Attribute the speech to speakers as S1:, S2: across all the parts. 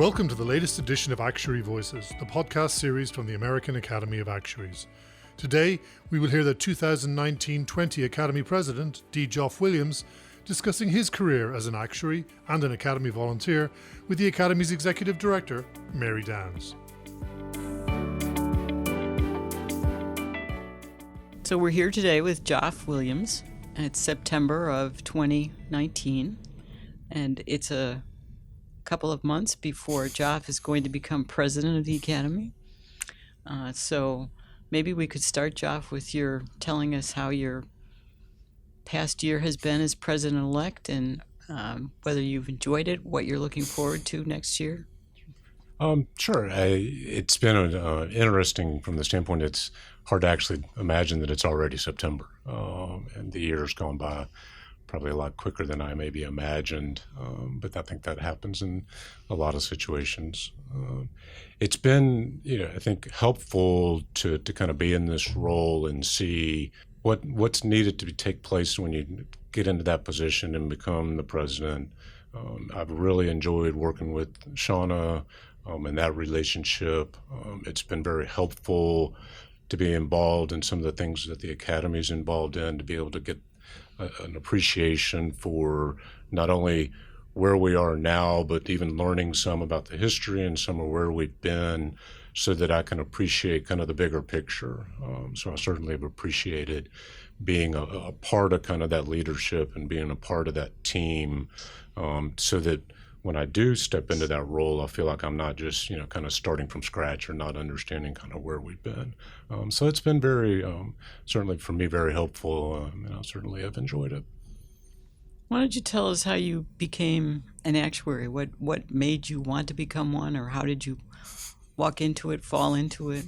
S1: Welcome to the latest edition of Actuary Voices, the podcast series from the American Academy of Actuaries. Today, we will hear the 2019-20 Academy President, Joeff Williams, discussing his career as an actuary and an Academy volunteer with the Academy's Executive Director, Mary Downs.
S2: So we're here today with Joeff Williams. It's September of 2019, and it's a couple of months before Joeff is going to become president of the Academy. So maybe we could start, Joeff, with your telling us how your past year has been as president-elect and whether you've enjoyed it, what you're looking forward to next year.
S3: Sure. It's been interesting from the standpoint it's hard to actually imagine that it's already September, and the year's gone by probably a lot quicker than I maybe imagined, but I think that happens in a lot of situations. It's been, I think helpful to kind of be in this role and see what's needed to take place when you get into that position and become the president. I've really enjoyed working with Shauna and that relationship. It's been very helpful to be involved in some of the things that the Academy's involved in, to be able to get an appreciation for not only where we are now, but even learning some about the history and some of where we've been, so that I can appreciate kind of the bigger picture. So I certainly have appreciated being a part of kind of that leadership and being a part of that team, so that when I do step into that role, I feel like I'm not just, kind of starting from scratch or not understanding kind of where we've been. So it's been very, certainly for me, very helpful, and I certainly have enjoyed it.
S2: Why don't you tell us how you became an actuary? What made you want to become one, or how did you walk into it, fall into it?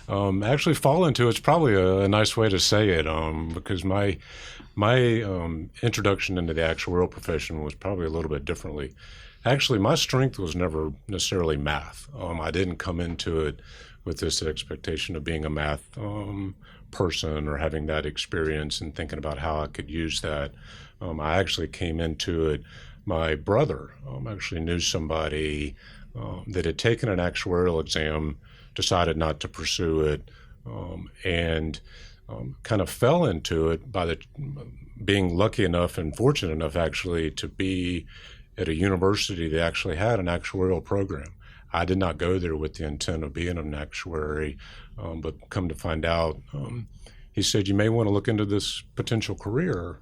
S3: Actually, fall into it's probably a nice way to say it, because my introduction into the actuarial profession was probably a little bit differently. Actually, my strength was never necessarily math. I didn't come into it with this expectation of being a math person or having that experience and thinking about how I could use that. I actually came into it, my brother actually knew somebody that had taken an actuarial exam, decided not to pursue it, and kind of fell into it by being lucky enough and fortunate enough actually to be at a university that actually had an actuarial program. I did not go there with the intent of being an actuary, but come to find out, he said, you may want to look into this potential career.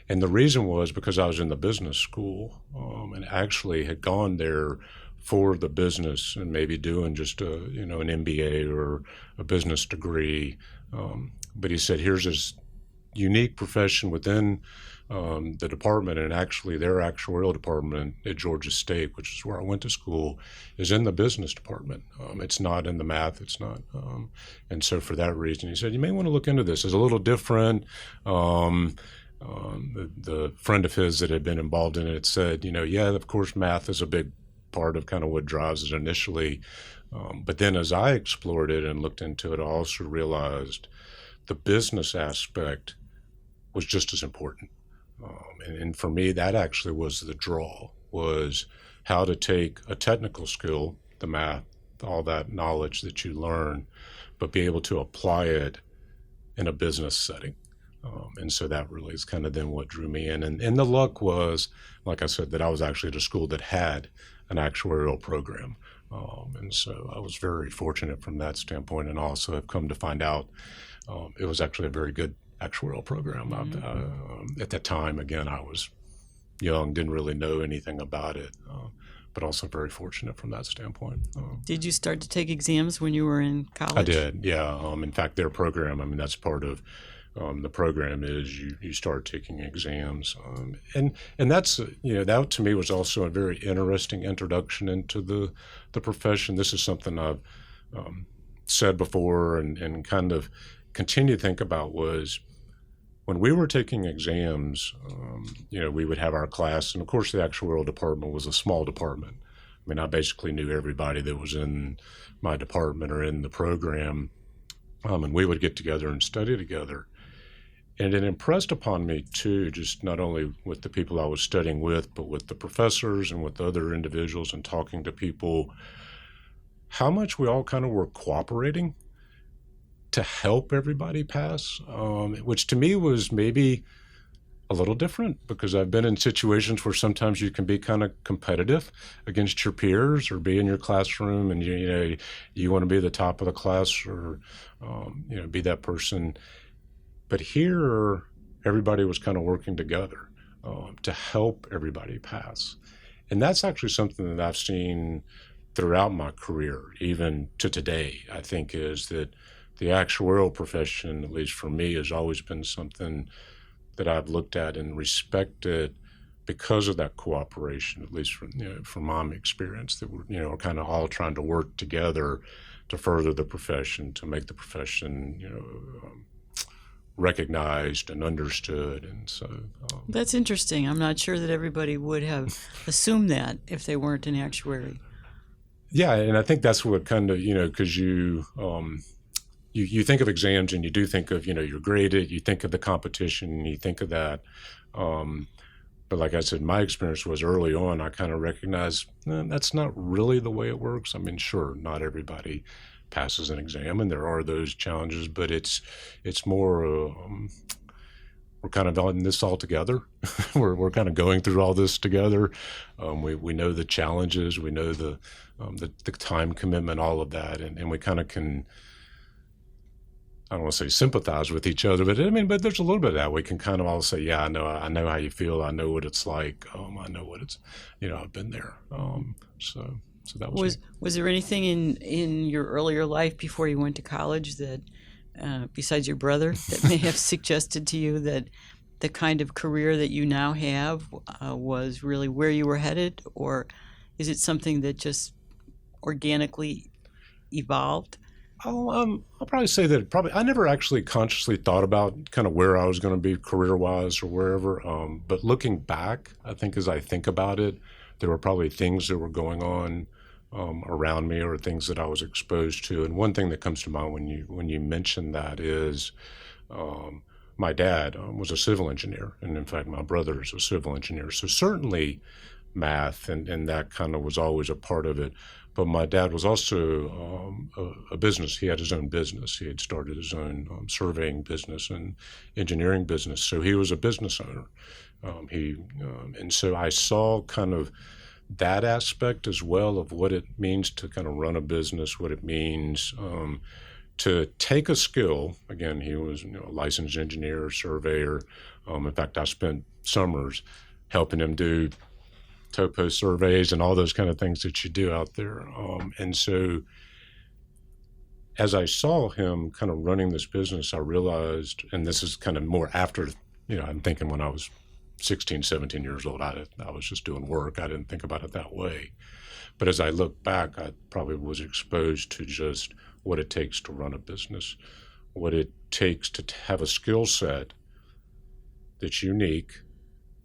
S3: And the reason was because I was in the business school, and actually had gone there for the business and maybe doing just an MBA or a business degree. But he said, here's this unique profession within the department, and actually their actuarial department at Georgia State, which is where I went to school, is in the business department. It's not in the math. It's not. And so for that reason, he said, you may want to look into this. It's a little different. The friend of his that had been involved in it said, yeah, of course, math is a big part of kind of what drives it initially. But then as I explored it and looked into it, I also realized the business aspect was just as important. And for me, that actually was the draw, was how to take a technical skill, the math, all that knowledge that you learn, but be able to apply it in a business setting. And so that really is kind of then what drew me in. And the luck was, like I said, that I was actually at a school that had an actuarial program. And so I was very fortunate from that standpoint, and also have come to find out it was actually a very good actuarial program. Mm-hmm. At that time, again, I was young, didn't really know anything about it, but also very fortunate from that standpoint.
S2: Did you start to take exams when you were in college?
S3: I did, yeah. In fact, their program, that's part of the program is you start taking exams. And that's, that to me was also a very interesting introduction into the profession. This is something I've said before and kind of continue to think about was when we were taking exams, we would have our class, and of course the actuarial department was a small department. I basically knew everybody that was in my department or in the program, and we would get together and study together. And it impressed upon me too, just not only with the people I was studying with, but with the professors and with other individuals and talking to people, how much we all kind of were cooperating to help everybody pass, which to me was maybe a little different, because I've been in situations where sometimes you can be kind of competitive against your peers, or be in your classroom and you want to be the top of the class, or be that person. But here, everybody was kind of working together to help everybody pass, and that's actually something that I've seen throughout my career, even to today. I think is that the actuarial profession, at least for me, has always been something that I've looked at and respected because of that cooperation, at least from my experience, that we're kind of all trying to work together to further the profession, to make the profession recognized and understood. And so
S2: that's interesting. I'm not sure that everybody would have assumed that if they weren't an actuary.
S3: Yeah, and I think that's what kind of, because you think of exams and you do think of, you're graded, you think of the competition, and you think of that. But like I said, my experience was early on, I kind of recognized that's not really the way it works. I mean, sure, not everybody passes an exam, and there are those challenges, but it's more, we're kind of in this all together. we're kind of going through all this together. We know the challenges, we know the time commitment, all of that, and we kind of can, I don't want to say sympathize with each other, but there's a little bit of that. We can kind of all say, yeah, I know how you feel. I know what it's like. I know what it's, I've been there. So that
S2: was there anything in your earlier life before you went to college that, besides your brother, that may have suggested to you that the kind of career that you now have was really where you were headed, or is it something that just organically evolved?
S3: I'll probably say that I never actually consciously thought about kind of where I was going to be career-wise or wherever. But looking back, I think as I think about it, there were probably things that were going on around me, or things that I was exposed to. And one thing that comes to mind when you mention that is my dad was a civil engineer, and in fact, my brother is a civil engineer. So certainly math and that kind of was always a part of it. But my dad was also a business. He had his own business. He had started his own surveying business and engineering business. So he was a business owner. And so I saw kind of that aspect as well of what it means to kind of run a business, what it means to take a skill. Again, he was a licensed engineer, surveyor. In fact, I spent summers helping him do topo surveys and all those kind of things that you do out there. And so as I saw him kind of running this business, I realized, and this is kind of more after, I'm thinking when I was 16, 17 years old, I was just doing work. I didn't think about it that way. But as I look back, I probably was exposed to just what it takes to run a business, what it takes to have a skill set that's unique,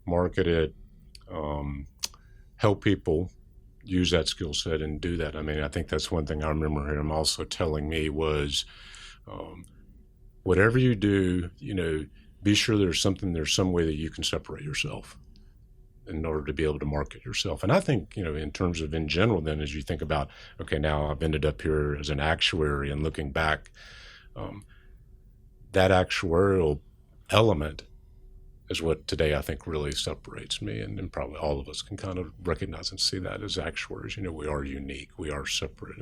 S3: market it, help people use that skill set and do that. I think that's one thing I remember him also telling me was, whatever you do, be sure there's some way that you can separate yourself in order to be able to market yourself. And I think, in terms of in general, then as you think about, okay, now I've ended up here as an actuary, and looking back, that actuarial element is what today I think really separates me, and probably all of us can kind of recognize and see that as actuaries. We are unique, we are separate,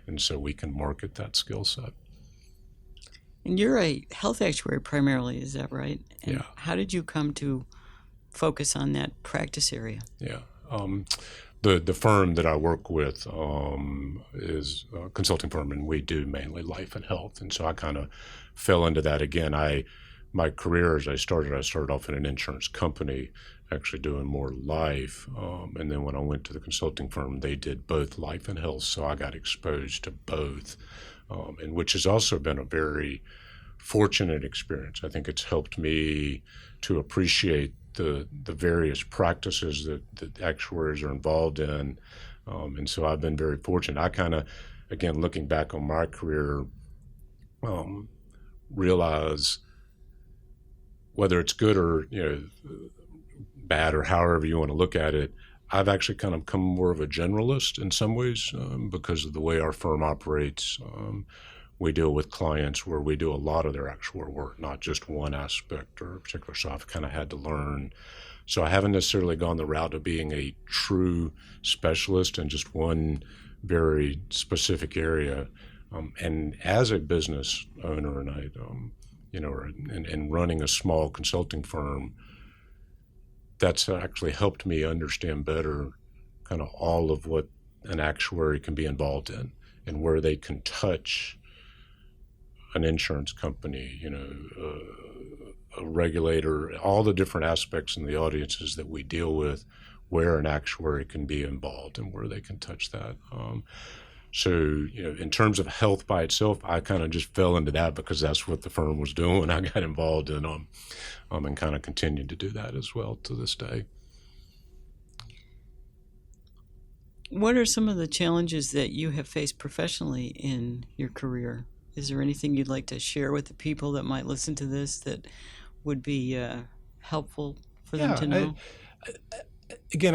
S3: and so we can market that skill set.
S2: And you're a health actuary primarily, is that right? And
S3: yeah.
S2: How did you come to focus on that practice area?
S3: Yeah. The firm that I work with is a consulting firm, and we do mainly life and health. And so I kind of fell into that again. My career, as I started off in an insurance company, actually doing more life. And then when I went to the consulting firm, they did both life and health. So I got exposed to both, and which has also been a very fortunate experience. I think it's helped me to appreciate the various practices that actuaries are involved in. And so I've been very fortunate. I kind of, again, looking back on my career, realize whether it's good or bad or however you want to look at it, I've actually kind of become more of a generalist in some ways because of the way our firm operates. We deal with clients where we do a lot of their actual work, not just one aspect or particular. So I've kind of had to learn. So I haven't necessarily gone the route of being a true specialist in just one very specific area. And as a business owner, and running a small consulting firm, that's actually helped me understand better kind of all of what an actuary can be involved in and where they can touch an insurance company, a regulator, all the different aspects in the audiences that we deal with, where an actuary can be involved and where they can touch that. So, in terms of health by itself, I kind of just fell into that because that's what the firm was doing. I got involved in and kind of continued to do that as well to this day.
S2: What are some of the challenges that you have faced professionally in your career? Is there anything you'd like to share with the people that might listen to this that would be helpful for them to know?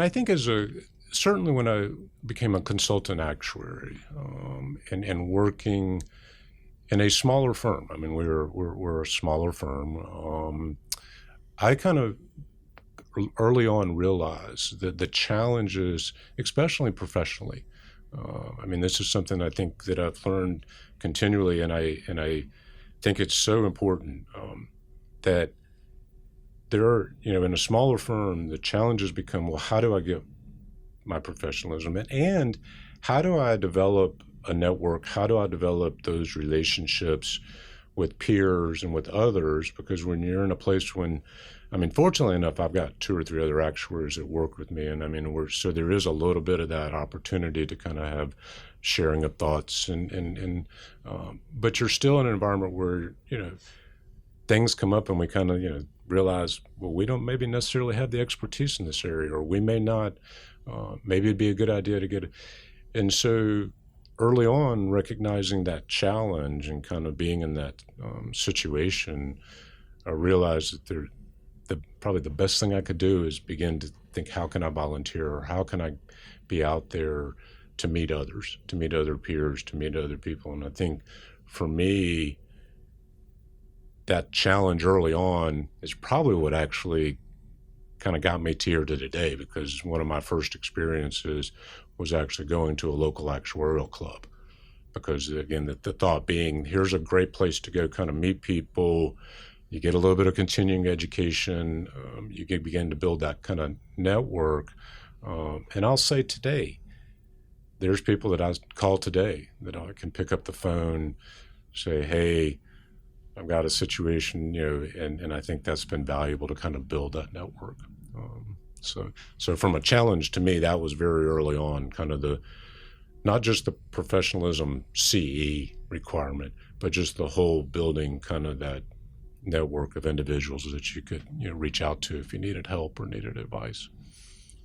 S3: I think certainly when I became a consultant actuary and working in a smaller firm, I mean, we're a smaller firm. I kind of early on realized that the challenges, especially professionally, this is something I think that I've learned continually, and I think it's so important that there are, in a smaller firm, the challenges become, well, how do I get my professionalism and how do I develop a network? How do I develop those relationships with peers and with others? Because when you're in a place fortunately enough, I've got 2 or 3 other actuaries that work with me, and so there is a little bit of that opportunity to kind of have sharing of thoughts, but you're still in an environment where things come up, and we kind of realize, well, we don't maybe necessarily have the expertise in this area, or we may not. Maybe it'd be a good idea to get it. And so early on, recognizing that challenge and kind of being in that situation, I realized that probably the best thing I could do is begin to think, how can I volunteer, or how can I be out there to meet others, to meet other peers, to meet other people. And I think for me, that challenge early on is probably what actually kind of got me here to today, because one of my first experiences was actually going to a local actuarial club. Because again, the thought being, here's a great place to go kind of meet people. You get a little bit of continuing education. You can begin to build that kind of network. And I'll say today, there's people that I call today that I can pick up the phone, say, hey, I've got a situation, and I think that's been valuable to kind of build that network. So from a challenge to me, that was very early on, kind of not just the professionalism CE requirement, but just the whole building kind of that network of individuals that you could reach out to if you needed help or needed advice.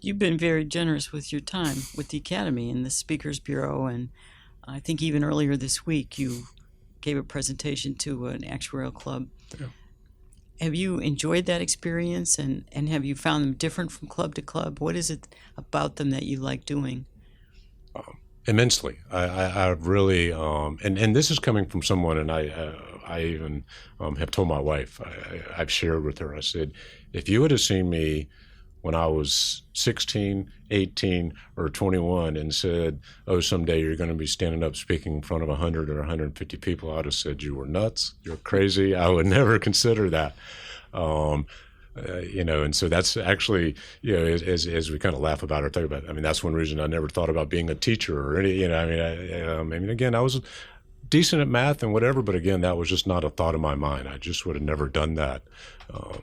S2: You've been very generous with your time with the Academy and the Speakers Bureau, and I think even earlier this week you gave a presentation to an actuarial club.
S3: Yeah.
S2: Have you enjoyed that experience, and have you found them different from club to club? What is it about them that you like doing?
S3: Immensely. I really, and this is coming from someone, and I even have told my wife, I've shared with her, I said, if you would have seen me when I was 16, 18, or 21 and said, oh, someday you're going to be standing up speaking in front of 100 or 150 people, I would have said you were nuts, you're crazy. I would never consider that. And so that's actually, as we kind of laugh about or think about it, that's one reason I never thought about being a teacher or any, again, I was decent at math and whatever, but again, that was just not a thought in my mind. I just would have never done that.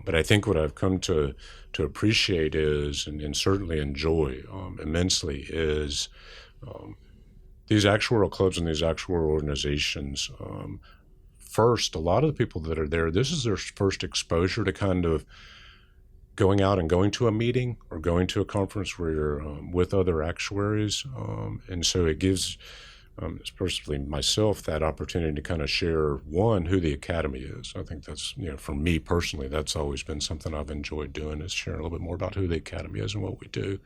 S3: But I think what I've come to appreciate is, and certainly enjoy immensely, is these actuarial clubs and these actuarial organizations. First, a lot of the people that are there, this is their first exposure to kind of going out and going to a meeting or going to a conference where you're with other actuaries. And so it gives especially myself, that opportunity to kind of share, one, who the Academy is. I think that's, for me personally, that's always been something I've enjoyed doing, is sharing a little bit more about who the Academy is and what we do.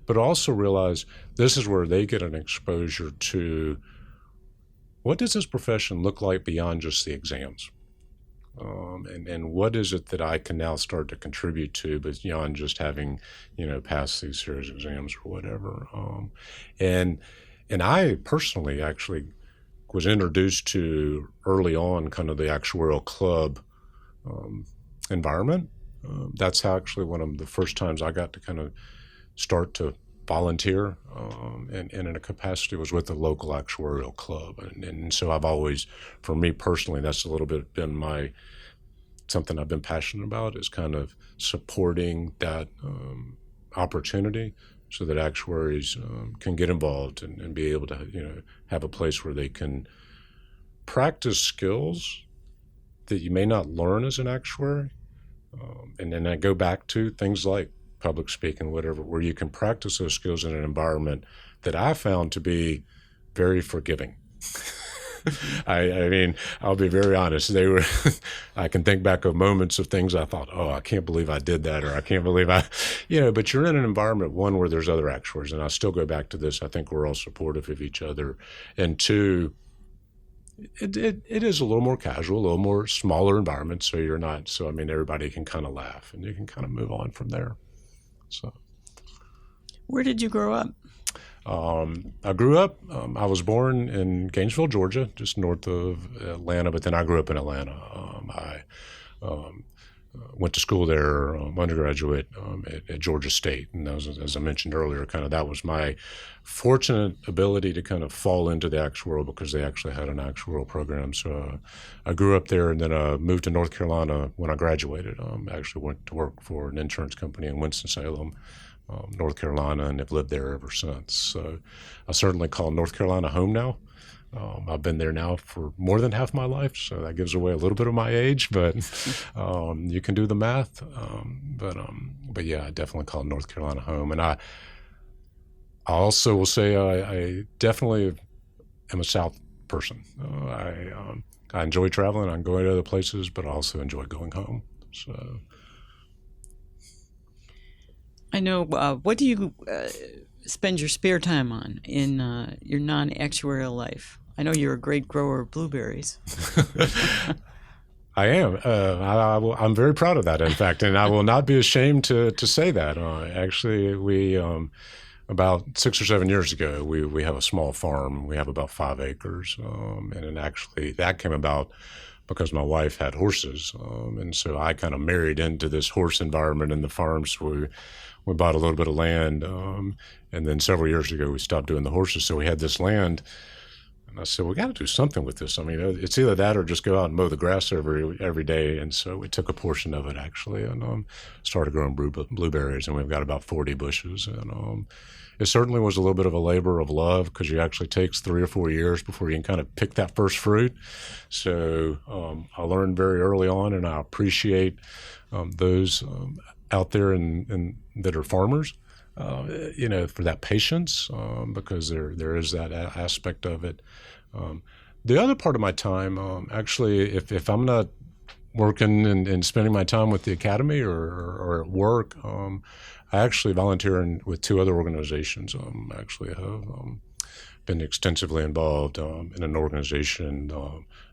S3: But also realize this is where they get an exposure to what does this profession look like beyond just the exams? And what is it that I can now start to contribute to beyond just having, passed these series of exams or whatever. And I personally actually was introduced to early on kind of the actuarial club environment. That's how actually one of the first times I got to kind of start to volunteer and in a capacity was with the local actuarial club. And so I've always, for me personally, that's a little bit been something I've been passionate about, is kind of supporting that opportunity so that actuaries can get involved and be able to, have a place where they can practice skills that you may not learn as an actuary. And then I go back to things like public speaking, whatever, where you can practice those skills in an environment that I found to be very forgiving. I mean, I'll be very honest. I can think back of moments of things I thought, oh, I can't believe I did that, or I can't believe but you're in an environment, one, where there's other actuaries, and I still go back to this. I think we're all supportive of each other. And two, it is a little more casual, a little more smaller environment. So everybody can kind of laugh and you can kind of move on from there. So,
S2: where did you grow up?
S3: I grew up, I was born in Gainesville, Georgia, just north of Atlanta, but then I grew up in Atlanta. I went to school there, undergraduate at Georgia State. And that was, as I mentioned earlier, that was my fortunate ability to kind of fall into the actuarial because they actually had an actuarial program. So I grew up there and then moved to North Carolina when I graduated. Actually went to work for an insurance company in Winston-Salem, North Carolina, and have lived there ever since. So I certainly call North Carolina home now. I've been there now for more than half my life, so that gives away a little bit of my age, but you can do the math. But yeah, I definitely call North Carolina home. And I also will say I definitely am a South person. I enjoy traveling. I'm going to other places, but I also enjoy going home. So.
S2: I know. What do you spend your spare time on in your non-actuarial life? I know you're a great grower of blueberries.
S3: I am. I'm very proud of that, in fact, and I will not be ashamed to say that. Actually, we about 6 or 7 years ago, we have a small farm. We have about 5 acres, and then actually that came about because my wife had horses, and so I kind of married into this horse environment in the farm. So we bought a little bit of land, and then several years ago we stopped doing the horses. So we had this land, and I said, we got to do something with this. I mean, it's either that or just go out and mow the grass every day. And so we took a portion of it actually, and started growing blueberries, and we've got about 40 bushes. And it certainly was a little bit of a labor of love because it actually takes 3 or 4 years before you can kind of pick that first fruit. So I learned very early on, and I appreciate those out there and that are farmers, for that patience, because there is that aspect of it. The other part of my time, actually, if I'm not working and spending my time with the academy or at work, I actually volunteer with 2 other organizations. Actually have been extensively involved in an organization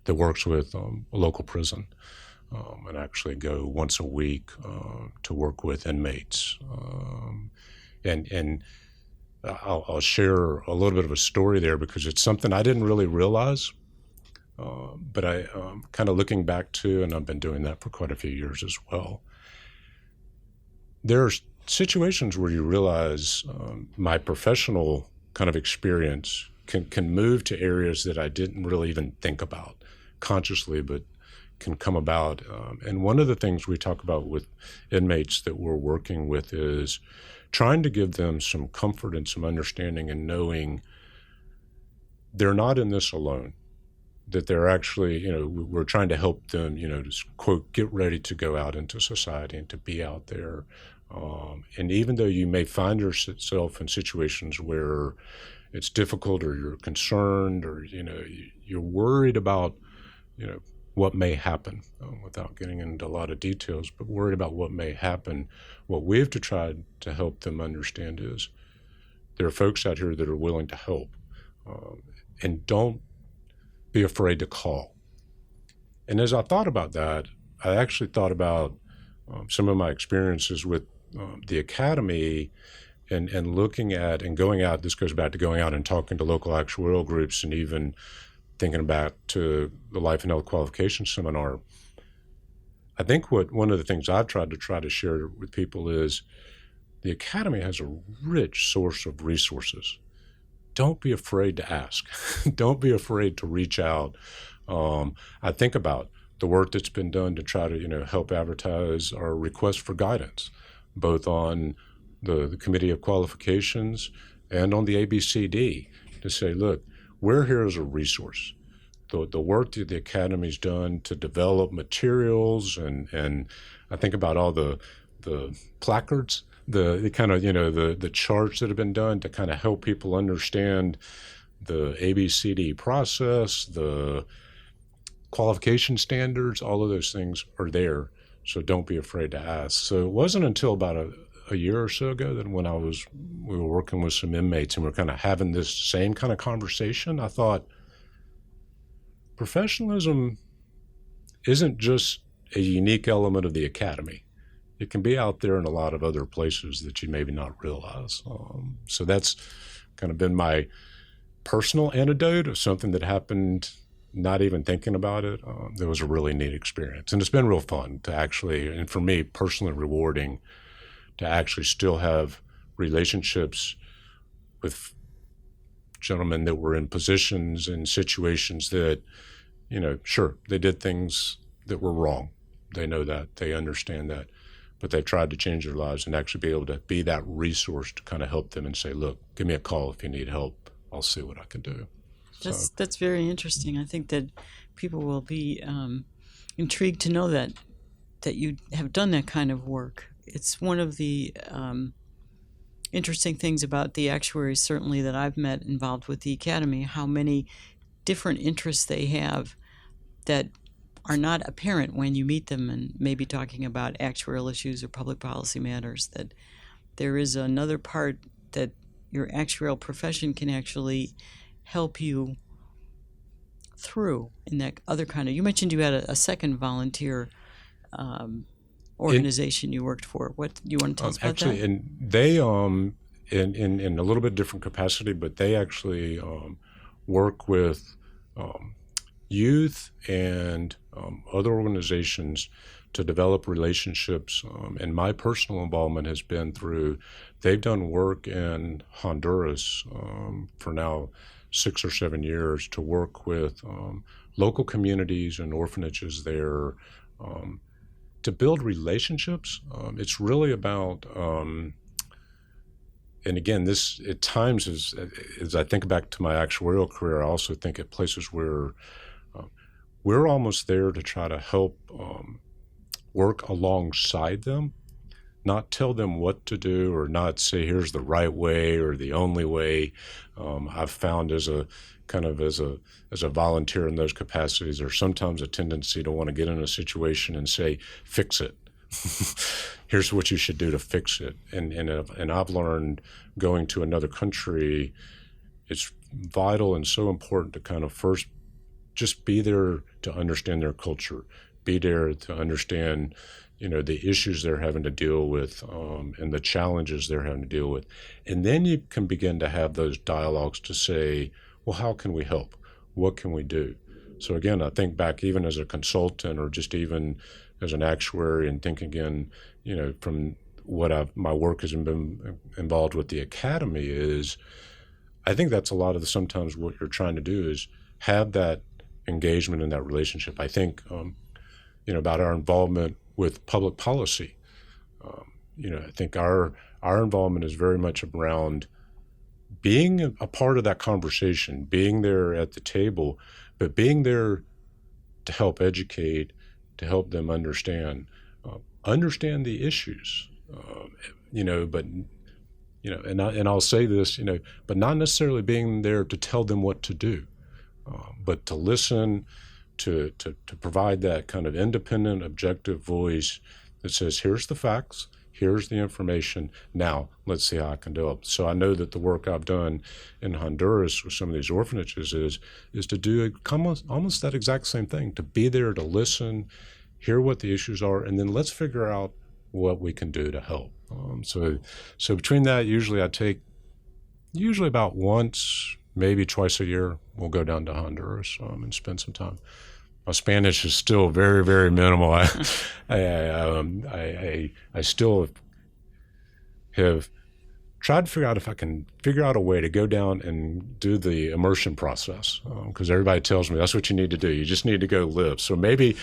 S3: that works with a local prison. And actually go once a week to work with inmates. And I'll share a little bit of a story there because it's something I didn't really realize, but I kind of looking back to, and I've been doing that for quite a few years as well. There are situations where you realize my professional kind of experience can move to areas that I didn't really even think about consciously, but can come about. And one of the things we talk about with inmates that we're working with is trying to give them some comfort and some understanding and knowing they're not in this alone, that they're actually, we're trying to help them, to quote, get ready to go out into society and to be out there. And even though you may find yourself in situations where it's difficult, or you're concerned, or you're worried about what may happen, without getting into a lot of details, but worried about what may happen. What we have to try to help them understand is there are folks out here that are willing to help, and don't be afraid to call. And as I thought about that, I actually thought about some of my experiences with the academy, and looking at and going out. This goes back to going out and talking to local actuarial groups, and even thinking back to the Life and Health Qualification Seminar. I think one of the things I've tried to share with people is the academy has a rich source of resources. Don't be afraid to ask. Don't be afraid to reach out. I think about the work that's been done to try to help advertise our request for guidance, both on the Committee of Qualifications and on the ABCD, to say, look, we're here as a resource. The work that the Academy's done to develop materials, and I think about all the placards, the kind of the charts that have been done to kind of help people understand the ABCD process, the qualification standards. All of those things are there, so don't be afraid to ask. So it wasn't until about a year or so ago that when we were working with some inmates and we're kind of having this same kind of conversation, I thought, professionalism isn't just a unique element of the academy. It can be out there in a lot of other places that you maybe not realize. So that's kind of been my personal anecdote of something that happened, not even thinking about it. That was a really neat experience. And it's been real fun to actually, and for me, personally rewarding, to actually still have relationships with gentlemen that were in positions and situations that, sure, they did things that were wrong. They know that, they understand that, but they tried to change their lives and actually be able to be that resource to kind of help them and say, look, give me a call if you need help. I'll see what I can do.
S2: That's very interesting. I think that people will be intrigued to know that you have done that kind of work. It's one of the interesting things about the actuaries, certainly, that I've met involved with the academy, how many different interests they have that are not apparent when you meet them and maybe talking about actuarial issues or public policy matters, that there is another part that your actuarial profession can actually help you through in that other kind of. You mentioned you had a second volunteer organization you worked for. What do you want to tell us about
S3: actually,
S2: that?
S3: And they in a little bit different capacity, but they actually work with youth and other organizations to develop relationships. And my personal involvement has been through, they've done work in Honduras for now 6 or 7 years to work with local communities and orphanages there to build relationships. It's really about, and again, this at times, as I think back to my actuarial career, I also think at places where we're almost there to try to help work alongside them, not tell them what to do or not say here's the right way or the only way. I've found as a volunteer in those capacities, there's sometimes a tendency to want to get in a situation and say, fix it. Here's what you should do to fix it. And I've learned going to another country, it's vital and so important to kind of first just be there to understand their culture, be there to understand, the issues they're having to deal with and the challenges they're having to deal with. And then you can begin to have those dialogues to say, well, how can we help? What can we do? So again, I think back even as a consultant or just even as an actuary and think again, from what my work has been involved with the academy is, I think that's a lot of sometimes what you're trying to do is have that engagement in that relationship. I think, about our involvement with public policy. I think our involvement is very much around being a part of that conversation, being there at the table, but being there to help educate, to help them understand the issues, but and I'll say this, but not necessarily being there to tell them what to do, but to listen, to provide that kind of independent, objective voice that says, here's the facts, here's the information, now let's see how I can do it. So I know that the work I've done in Honduras with some of these orphanages is to do almost that exact same thing, to be there to listen, hear what the issues are, and then let's figure out what we can do to help. So between that, usually I take about once, maybe twice a year, we'll go down to Honduras and spend some time. My Spanish is still very, very minimal. I still have tried to figure out if I can figure out a way to go down and do the immersion process, because everybody tells me that's what you need to do. You just need to go live. So maybe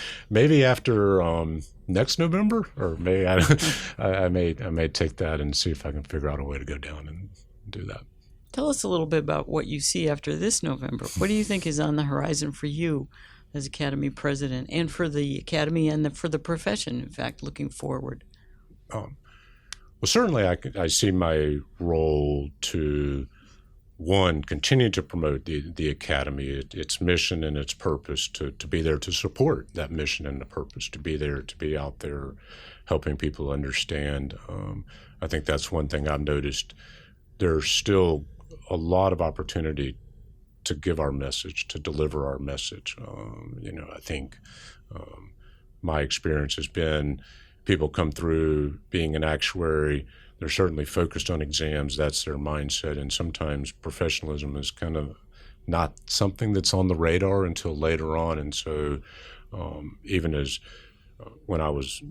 S3: after next November, or maybe I may take that and see if I can figure out a way to go down and do that.
S2: Tell us a little bit about what you see after this November. What do you think is on the horizon for you as Academy President, and for the Academy and for the profession, in fact, looking forward?
S3: Well, certainly I see my role to, one, continue to promote the Academy, its mission and its purpose, to be there to support that mission and the purpose, to be there, to be out there helping people understand. I think that's one thing I've noticed. There's still a lot of opportunity to give our message, to deliver our message. I think my experience has been people come through being an actuary, they're certainly focused on exams, that's their mindset, and sometimes professionalism is kind of not something that's on the radar until later on. And so even as when I was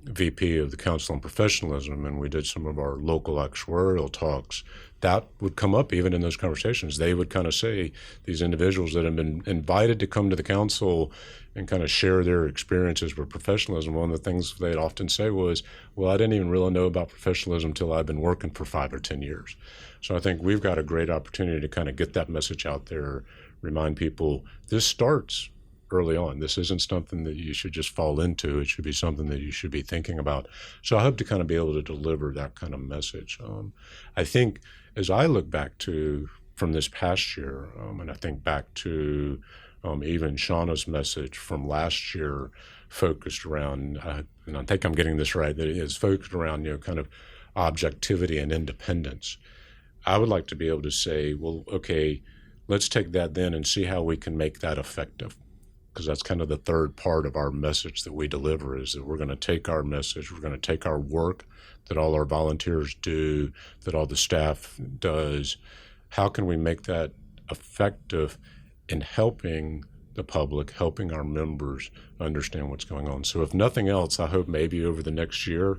S3: VP of the Council on Professionalism and we did some of our local actuarial talks, that would come up even in those conversations. They would kind of say, these individuals that have been invited to come to the council and kind of share their experiences with professionalism, one of the things they'd often say was, well, I didn't even really know about professionalism until I've been working for 5 or 10 years. So I think we've got a great opportunity to kind of get that message out there, remind people this starts early on. This isn't something that you should just fall into. It should be something that you should be thinking about. So I hope to kind of be able to deliver that kind of message. I think as I look back to from this past year, and I think back to even Shauna's message from last year, focused around, and I think I'm getting this right, that it is focused around, kind of objectivity and independence. I would like to be able to say, well, okay, let's take that then and see how we can make that effective. Because that's kind of the third part of our message that we deliver, is that we're going to take our message, we're going to take our work that all our volunteers do, that all the staff does. How can we make that effective in helping the public, helping our members understand what's going on? So if nothing else, I hope maybe over the next year,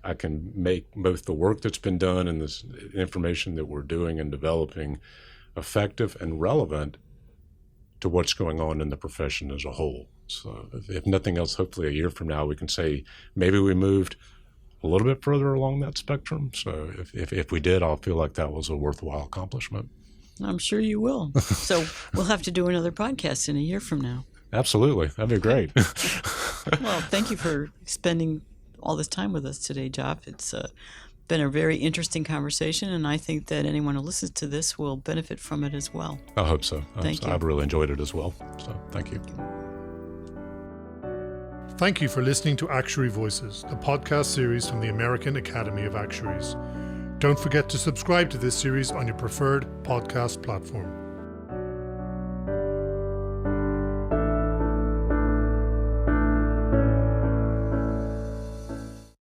S3: I can make both the work that's been done and this information that we're doing and developing effective and relevant to what's going on in the profession as a whole. So if nothing else, hopefully a year from now, we can say maybe we moved a little bit further along that spectrum. So if we did, I'll feel like that was a worthwhile accomplishment.
S2: I'm sure you will. So we'll have to do another podcast in a year from now.
S3: Absolutely. That'd be great.
S2: Well, thank you for spending all this time with us today, Joeff. It's been a very interesting conversation, and I think that anyone who listens to this will benefit from it as well.
S3: I hope so.
S2: Thank you.
S3: I've really enjoyed it as well. So thank you.
S1: Thank you for listening to Actuary Voices, the podcast series from the American Academy of Actuaries. Don't forget to subscribe to this series on your preferred podcast platform.